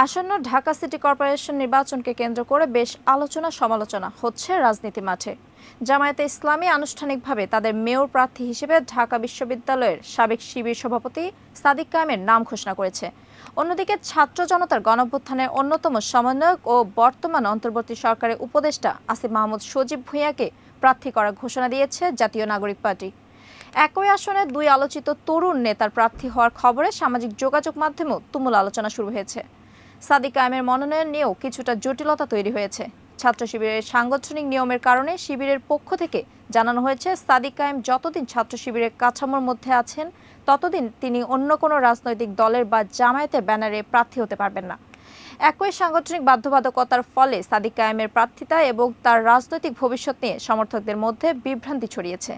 আসন্ন Dhaka city corporation নির্বাচনকে কেন্দ্র করে বেশ আলোচনা সমালোচনা হচ্ছে রাজনীতি মাঠে। জামায়াতে ইসলামী আনুষ্ঠানিকভাবে তাদের মেয়র প্রার্থী হিসেবে ঢাকা বিশ্ববিদ্যালয়ের সাবেক শিবির সভাপতি সাদিক কায়েমের নাম ঘোষণা করেছে। অন্যদিকে ছাত্র জনতার গণঅভ্যুত্থানের অন্যতম সমন্বয়ক ও বর্তমান অন্তর্বর্তী সরকারের উপদেষ্টা আসিফ মাহমুদ সজীব ভূঁইয়াকে প্রার্থী করার ঘোষণা দিয়েছে জাতীয় নাগরিক পার্টি। একই আসনে দুই আলোচিত তরুণ নেতার প্রার্থী হওয়ার খবরে সামাজিক যোগাযোগ মাধ্যমেও তুমুল আলোচনা শুরু হয়েছে। সাদিক কায়েমের মনোনয়ন নিয়েও কিছুটা জটিলতা তৈরি হয়েছে। ছাত্র শিবিরের সাংগঠনিক নিয়মের কারণে শিবিরের পক্ষ থেকে জানানো হয়েছে, সাদিক কায়েম যতদিন ছাত্র শিবিরের কাঠামোর মধ্যে আছেন ততদিন তিনি অন্য কোনো রাজনৈতিক দলের বা জামায়াতের ব্যানারে প্রার্থী হতে পারবেন না। একই সাংগঠনিক বাধ্যবাধকতার ফলে সাদিক কায়েমের প্রার্থিতা এবং তার রাজনৈতিক ভবিষ্যৎ নিয়ে সমর্থকদের মধ্যে বিভ্রান্তি ছড়িয়েছে।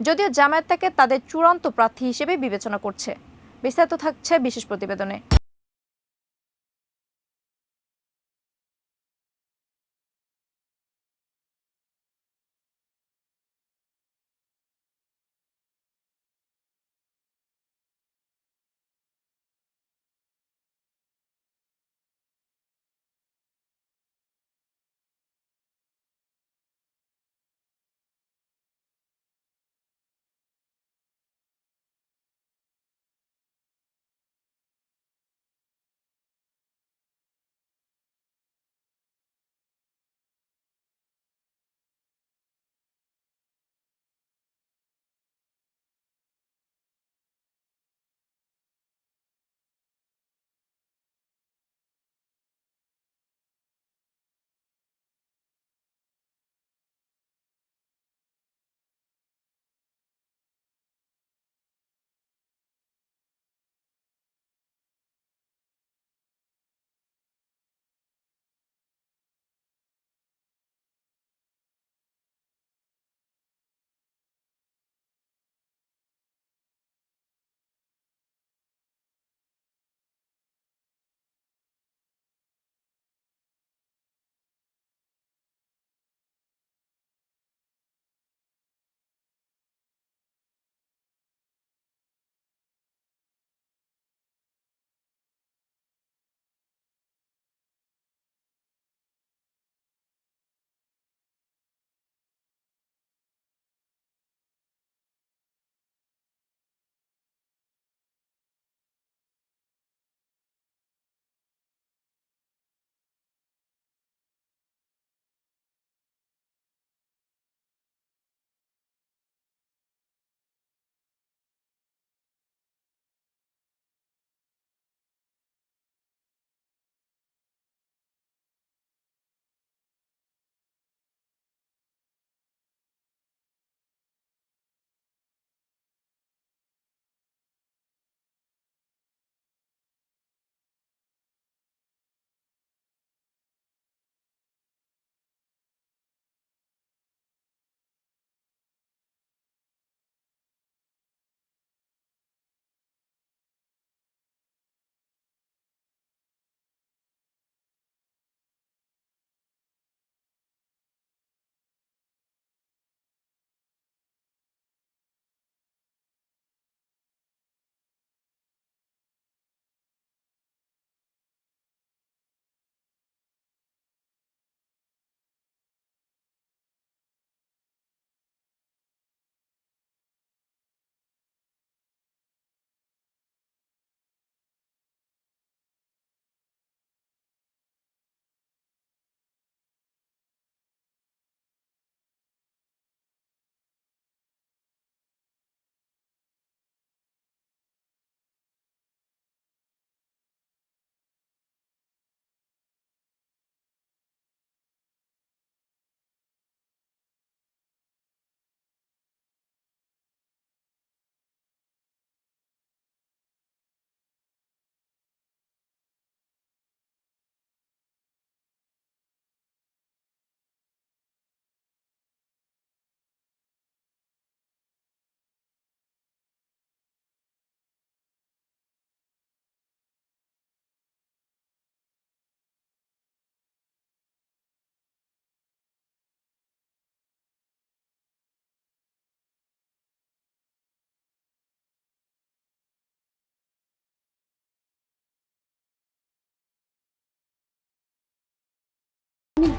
যদিও জামায়াত তাকে তাদের চূড়ান্ত প্রার্থী হিসেবে বিবেচনা করছে। বিস্তারিত থাকছে বিশেষ প্রতিবেদনে।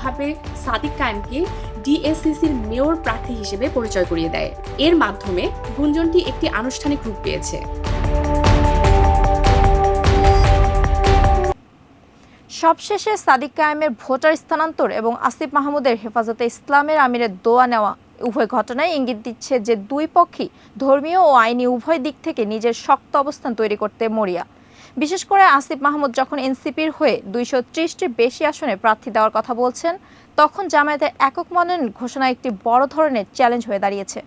এভাবে সাদিক কায়েমকে ডিএসসিসির মেয়র প্রার্থী হিসেবে পরিচয় করিয়ে দেয়। এর মাধ্যমে গুঞ্জনটি একটি আনুষ্ঠানিক রূপ পেয়েছে। সবশেষে সাদিক কায়েমের ভোটার স্থানান্তর এবং আসিফ মাহমুদের হেফাজতে ইসলামের আমিরের দোয়া নেওয়া উভয় ঘটনায় ইঙ্গিত দিচ্ছে যে দুই পক্ষই ধর্মীয় ও আইনি উভয় দিক থেকে নিজের শক্ত অবস্থান তৈরি করতে মরিয়া। বিশেষ করে আসিফ মাহমুদ যখন এনসিপির হয়ে 230টির বেশি আসনে প্রার্থী দেওয়ার কথা বলছেন, তখন জামায়াতের একক মনোনয়ন ঘোষণা একটি বড় ধরনের চ্যালেঞ্জ হয়ে দাঁড়িয়েছে।